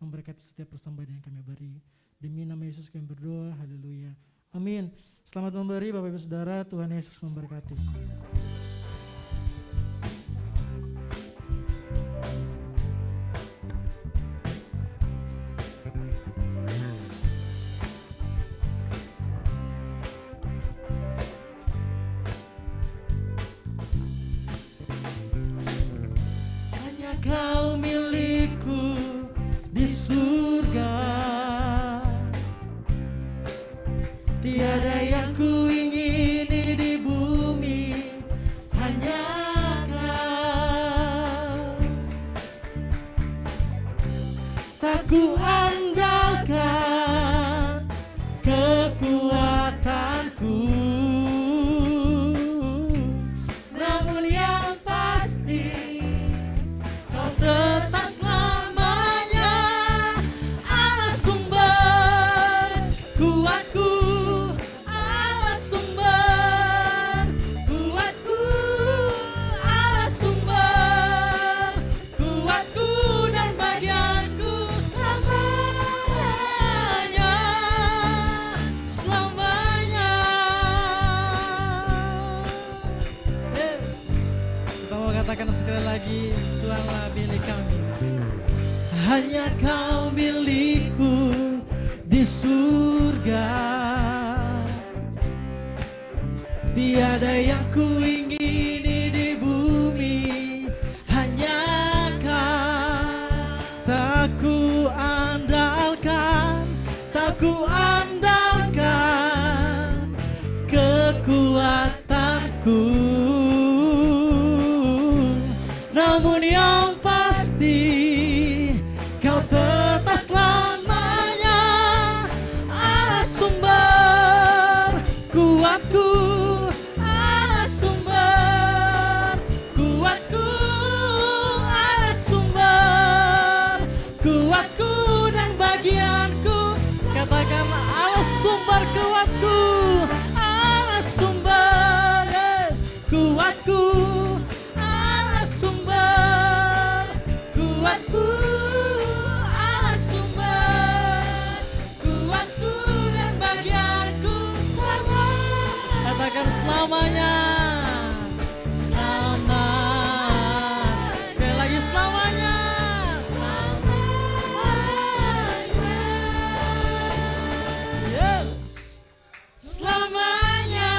memberkati setiap persembahan yang kami beri. Demi nama Yesus kami berdoa, haleluya. Amin. Selamat memberi Bapak Ibu Saudara, Tuhan Yesus memberkati. Hanya Kau milikku di surga, tiada yang ku ingini di bumi, hanya Kau. Tak ku andalkan kekuatanku, namun yang pasti Kau tetap selamanya Allah sumber kuatku, Allah sumber kuatku, Allah sumber kuatku dan bagianku selamanya, selamanya. Yes. Kita mau katakan sekali lagi, Tuhanlah milik kami. Hanya Kau milikku di surga, tiada yang ku ingini di bumi, hanya Kau. Tak ku andalkan, tak ku andalkan kekuatanku, namun yang pasti Kau tetap selamanya Allah sumber kuatku, Allah sumber kuatku, Allah sumber kuatku dan bagianku. Katakan Allah sumber kuatku, Allah sumber, yes, kuatku, Allah sumber kuatku, Allah sumber kuatku dan bagianku selamanya. Katakan selamanya, selamat. Sekali lagi selamanya, selamanya. Yes, selamanya.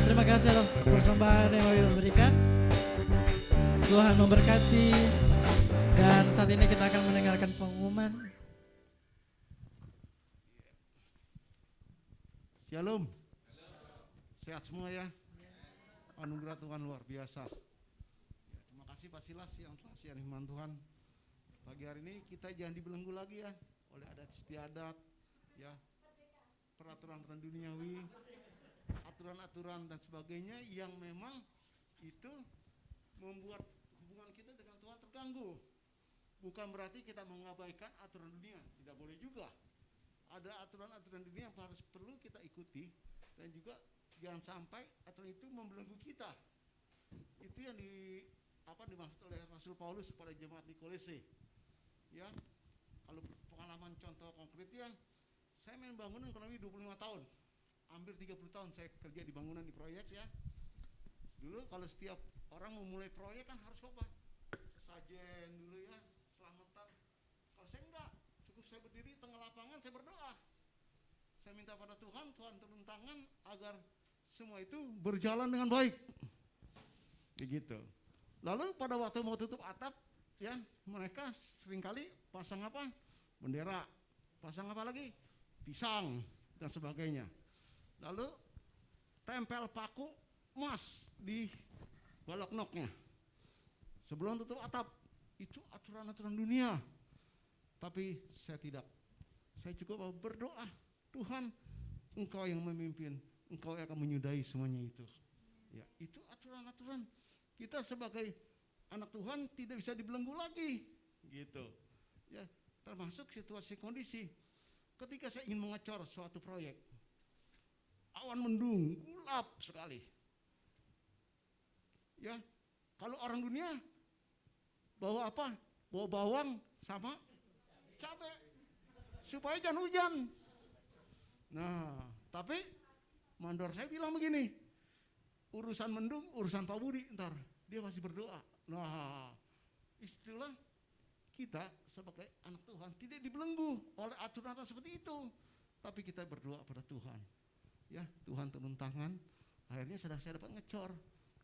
Terima kasih atas persembahan yang kami berikan. Tuhan memberkati. Dan saat ini kita akan mendengarkan pengumuman. Shalom. Sehat semua ya. Anugerah Tuhan luar biasa. Ya, terima kasih Pak Silas yang telah siaran firman Tuhan. Pagi hari ini kita jangan dibelenggu lagi ya oleh adat istiadat, ya, peraturan-peraturan duniawi, aturan-aturan dan sebagainya yang memang itu membuat hubungan kita dengan Tuhan terganggu. Bukan berarti kita mengabaikan aturan dunia, tidak boleh juga. Ada aturan-aturan dunia yang perlu kita ikuti dan juga jangan sampai aturan itu membelenggu kita. Itu yang dimaksud oleh Rasul Paulus kepada jemaat di Kolose. Ya, kalau pengalaman contoh konkretnya, saya main bangunan kurang lebih 25 tahun. Hampir 30 tahun saya kerja di bangunan di proyek ya. Dulu kalau setiap orang memulai proyek kan harus apa? Sesajen dulu ya, selamatan. Kalau saya enggak, cukup saya berdiri di tengah lapangan, saya berdoa. Saya minta pada Tuhan, Tuhan turun tangan agar semua itu berjalan dengan baik. Begitu. Lalu pada waktu mau tutup atap, ya, mereka seringkali pasang apa? Bendera. Pasang apa lagi? Pisang dan sebagainya. Lalu tempel paku emas di balok noknya. Sebelum tutup atap, itu aturan-aturan dunia. Tapi saya tidak. Saya cukup berdoa, Tuhan, Engkau yang memimpin, Engkau yang akan menyudahi semuanya itu. Ya, itu aturan-aturan. Kita sebagai anak Tuhan tidak bisa dibelenggu lagi, gitu. Ya, termasuk situasi kondisi. Ketika saya ingin mengecor suatu proyek, awan mendung, gelap sekali. Ya, kalau orang dunia bawa apa? Bawa bawang sama cabai supaya jangan hujan. Nah, tapi mandor saya bilang begini, urusan mendung, urusan Pak Budi ntar, dia masih berdoa. Nah, istilah kita sebagai anak Tuhan tidak dibelenggu oleh aturan seperti itu, tapi kita berdoa pada Tuhan. Ya, Tuhan turun tangan, akhirnya saya dapat ngecor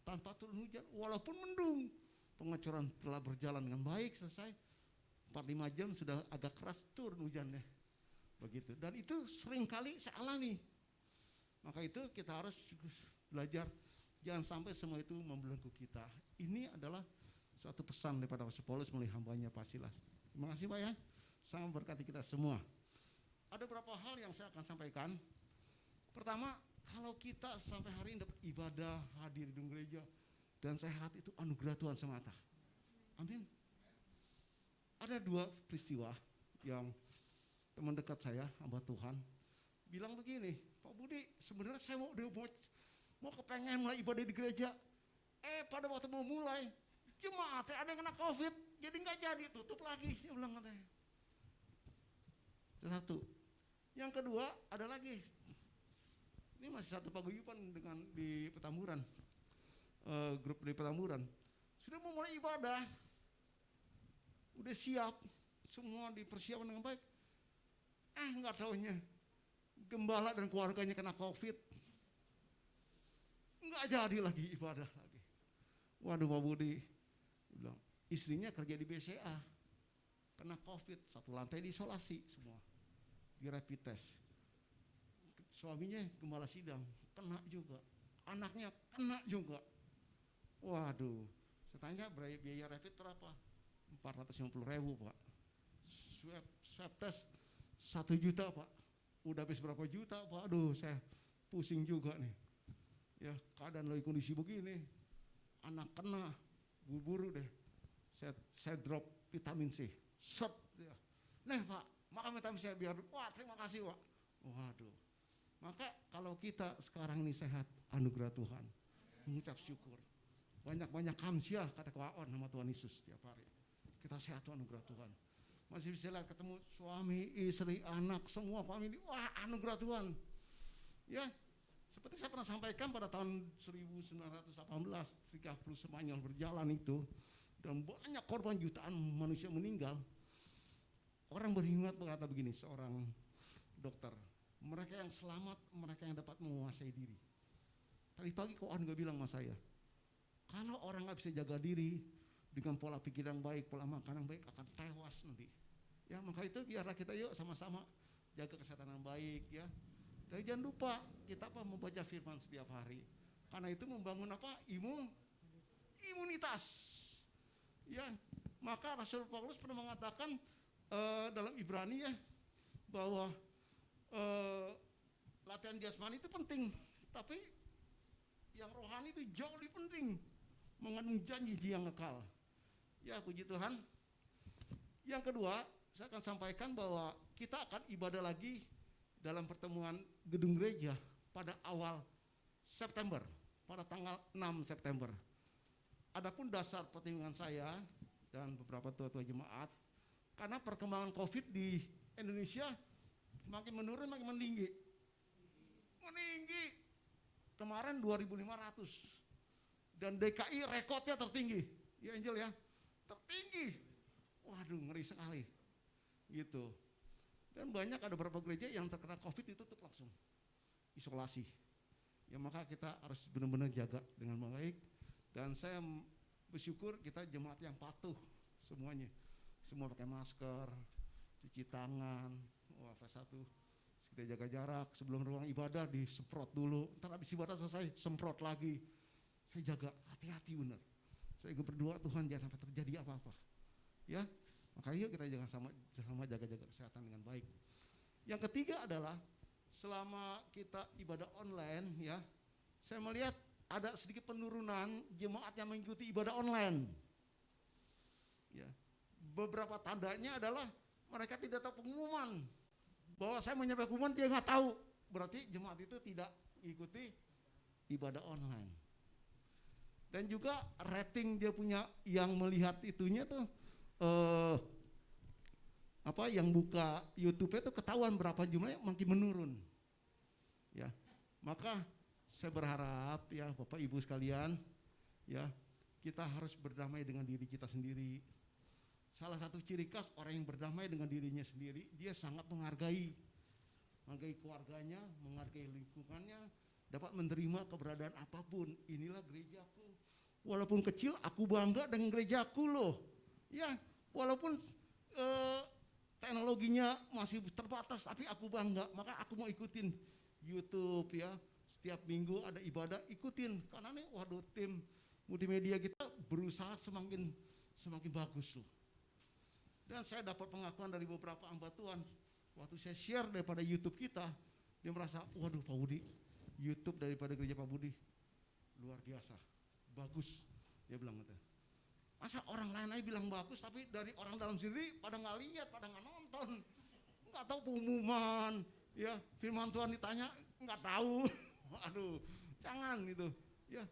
tanpa turun hujan, walaupun mendung. Pengecoran telah berjalan dengan baik, selesai 4-5 jam sudah agak keras turun hujannya. Begitu. Dan itu sering kali saya alami. Maka itu kita harus belajar jangan sampai semua itu membelenggu kita. Ini adalah suatu pesan daripada Rasul Paulus melalui hambanya Pak Silas. Terima kasih Pak ya. Sama berkati kita semua. Ada beberapa hal yang saya akan sampaikan. Pertama, kalau kita sampai hari ini dapat ibadah, hadir di gereja dan sehat, itu anugerah Tuhan semata. Amin. Ada 2 peristiwa yang teman dekat saya, hamba Tuhan, bilang begini, Pak Budi, sebenarnya saya mau kepengen mulai ibadah di gereja. Pada waktu mau mulai, jemaat ada yang kena COVID, jadi nggak jadi, tutup lagi. Dia bilang katanya. Itu satu. Yang kedua ada lagi. Ini masih satu paguyuban dengan di Petamburan, grup di Petamburan. Sudah mau mulai ibadah, udah siap, semua dipersiapkan dengan baik. Nggak taunya gembala dan keluarganya kena COVID, nggak jadi lagi ibadah lagi. Waduh Pak Budi, bilang istrinya kerja di BCA, kena COVID, 1 lantai diisolasi semua, di rapid test. Suaminya gembala sidang, kena juga, anaknya kena juga. Waduh, saya tanya biaya rapid berapa? 450.000 Pak. Swab test 1 juta Pak. Udah habis berapa juta Pak? Aduh, saya pusing juga nih. Ya, keadaan lagi kondisi begini, anak kena, buru-buru deh. Saya drop vitamin C. Shot dia. Nih Pak, makan vitamin C biar. Wah, terima kasih Pak. Waduh. Maka kalau kita sekarang ini sehat, anugerah Tuhan, mengucap syukur. Banyak-banyak kamsiah kata kawan sama Tuhan Yesus setiap hari. Kita sehat, anugerah Tuhan. Masih bisa lihat ketemu suami, istri, anak, semua famili. Wah, anugerah Tuhan. Ya, seperti saya pernah sampaikan pada tahun 1918, 30 Spanyol berjalan itu, dan banyak korban jutaan manusia meninggal. Orang berhikmat berkata begini, seorang dokter, mereka yang selamat, mereka yang dapat menguasai diri. Tadi pagi kawan gak bilang sama saya, kalau orang gak bisa jaga diri dengan pola pikir yang baik, pola makan yang baik, akan tewas nanti. Ya, maka itu biarlah kita yuk sama-sama jaga kesehatan yang baik ya. Dan jangan lupa kita membaca firman setiap hari. Karena itu membangun imunitas. Ya, maka Rasul Paulus pernah mengatakan dalam Ibrani ya, bahwa latihan jasmani itu penting, tapi yang rohani itu jauh lebih penting, mengandung janji yang kekal. Ya, puji Tuhan. Yang kedua, saya akan sampaikan bahwa kita akan ibadah lagi dalam pertemuan gedung gereja pada awal September, pada tanggal 6 September. Adapun dasar pertimbangan saya dan beberapa tua-tua jemaat, karena perkembangan COVID di Indonesia makin menurun, makin meninggi. Kemarin 2.500 dan DKI rekodnya tertinggi. Ya Angel ya, tertinggi. Waduh, ngeri sekali. Gitu. Dan banyak ada beberapa gereja yang terkena COVID ditutup langsung, isolasi. Ya, maka kita harus benar-benar jaga dengan baik. Dan saya bersyukur kita jemaat yang patuh semuanya. Semua pakai masker, cuci tangan, fase 1, kita jaga jarak, sebelum ruang ibadah disemprot dulu, ntar habis ibadah selesai semprot lagi. Saya jaga, hati-hati benar. Saya berdoa Tuhan jangan sampai terjadi apa-apa. Ya, maka yuk kita jangan sama jaga-jaga kesehatan dengan baik. Yang ketiga adalah selama kita ibadah online ya, saya melihat ada sedikit penurunan jemaat yang mengikuti ibadah online. Ya, beberapa tandanya adalah mereka tidak tahu pengumuman. Bahwa saya menyampaikan pengumuman dia nggak tahu, berarti jemaat itu tidak ikuti ibadah online. Dan juga rating dia punya yang melihat itunya tuh yang buka YouTube itu ketahuan berapa jumlahnya makin menurun. Ya. Maka saya berharap ya Bapak Ibu sekalian, ya, kita harus berdamai dengan diri kita sendiri. Salah satu ciri khas orang yang berdamai dengan dirinya sendiri, dia sangat menghargai keluarganya, menghargai lingkungannya, dapat menerima keberadaan apapun. Inilah gerejaku. Walaupun kecil, aku bangga dengan gerejaku loh. Ya, walaupun teknologinya masih terbatas, tapi aku bangga. Maka aku mau ikutin YouTube ya. Setiap minggu ada ibadah, ikutin. Karena nih, waduh, tim multimedia kita berusaha semakin bagus loh. Dan saya dapat pengakuan dari beberapa hamba Tuhan. Waktu saya share daripada YouTube kita, dia merasa, waduh Pak Budi, YouTube daripada gereja Pak Budi luar biasa, bagus. Dia bilang gitu. Masa orang lain aja bilang bagus, tapi dari orang dalam sendiri pada nggak lihat, pada nggak nonton, nggak tahu pengumuman, ya firman Tuhan ditanya nggak tahu. Aduh, jangan gitu. Ya,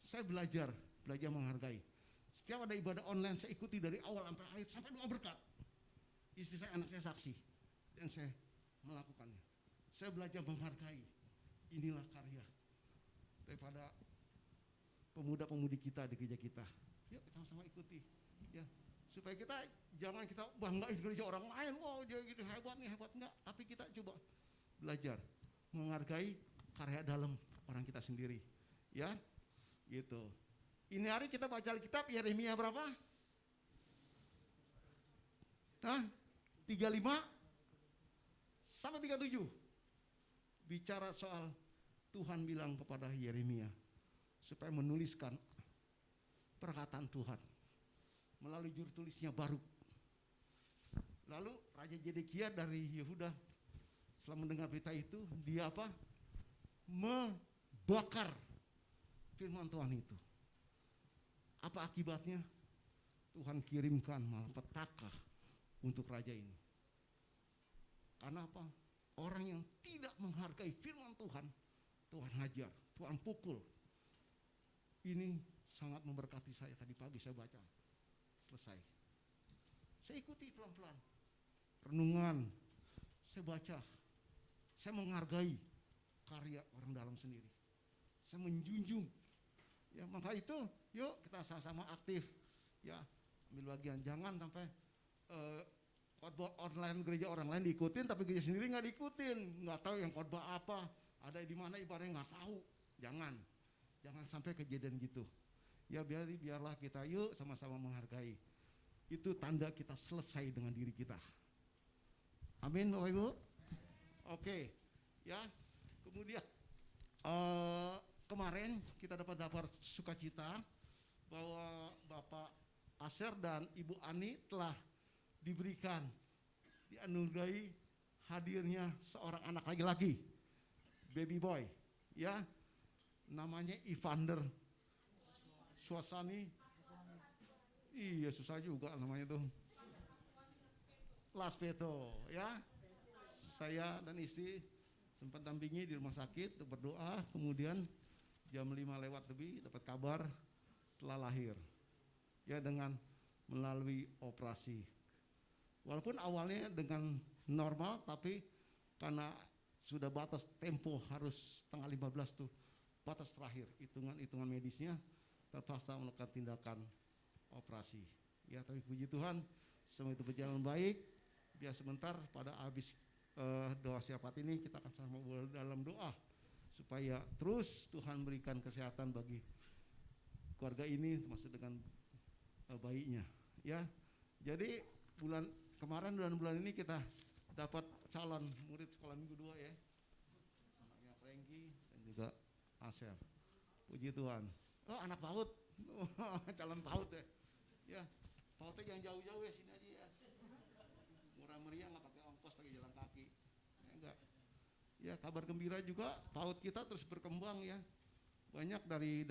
saya belajar menghargai. Setiap ada ibadah online saya ikuti dari awal sampai akhir, sampai doa berkat. Istri saya, anak saya saksi, dan saya melakukannya. Saya belajar menghargai. Inilah karya daripada pemuda-pemudi kita di gereja kita. Yuk sama-sama ikuti, ya, supaya kita jangan kita banggain gereja orang lain. Wow, dia gitu hebat nih, hebat enggak. Tapi kita coba belajar menghargai karya dalam orang kita sendiri, ya, gitu. Ini hari kita baca Alkitab Yeremia berapa? 35 sampai 37. Bicara soal Tuhan bilang kepada Yeremia supaya menuliskan perkataan Tuhan melalui juru tulisnya Baruk. Lalu Raja Zedekia dari Yehuda setelah mendengar berita itu, dia apa? Membakar firman Tuhan itu. Apa akibatnya? Tuhan kirimkan malapetaka untuk raja ini. Karena apa? Orang yang tidak menghargai firman Tuhan, Tuhan hajar, Tuhan pukul. Ini sangat memberkati saya. Tadi pagi saya baca, selesai. Saya ikuti pelan-pelan. Renungan, saya baca. Saya menghargai karya orang dalam sendiri. Saya menjunjung. Ya, maka itu yuk kita sama-sama aktif, ya, ambil bagian. Jangan sampai khotbah online gereja orang lain diikutin, tapi gereja sendiri nggak diikutin, nggak tahu yang khotbah apa, ada di mana ibadahnya nggak tahu. Jangan sampai kejadian gitu. Ya biarlah kita yuk sama-sama menghargai. Itu tanda kita selesai dengan diri kita. Amin Bapak Ibu. Oke, ya. Kemudian kemarin kita dapat sukacita bahwa Bapak Aser dan Ibu Ani telah dianugerahi hadirnya seorang anak laki-laki, baby boy, ya, namanya Evander Suasani. Iya susah juga namanya tuh. Laspeto, ya. Saya dan istri sempat dampingi di rumah sakit untuk berdoa, kemudian jam 5 lewat lebih dapat kabar telah lahir. Ya, dengan melalui operasi. Walaupun awalnya dengan normal, tapi karena sudah batas tempo harus tanggal 15 tuh, batas terakhir, hitungan medisnya terpaksa melakukan tindakan operasi. Ya, tapi puji Tuhan semua itu berjalan baik. Biar sebentar pada habis doa syafaat ini kita akan sama dalam doa supaya terus Tuhan berikan kesehatan bagi keluarga ini, termasuk dengan bayinya, ya. Jadi bulan ini kita dapat calon murid sekolah minggu 2, ya, anaknya Franky dan juga Asel. Puji Tuhan. Oh, anak PAUD, calon PAUD, ya. Ya, PAUDnya jangan jauh-jauh, ya, sini aja, ya. Murah meriah, nggak pakai ongkos, lagi jalan kaki, ya, enggak. Ya, kabar gembira juga PAUD kita terus berkembang, ya. Banyak dari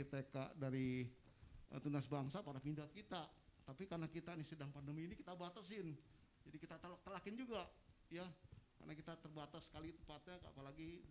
TK, dari Tunas Bangsa pada pindah kita. Tapi karena kita ini sedang pandemi ini kita batasin. Jadi kita telakin juga, ya. Karena kita terbatas sekali tempatnya, apalagi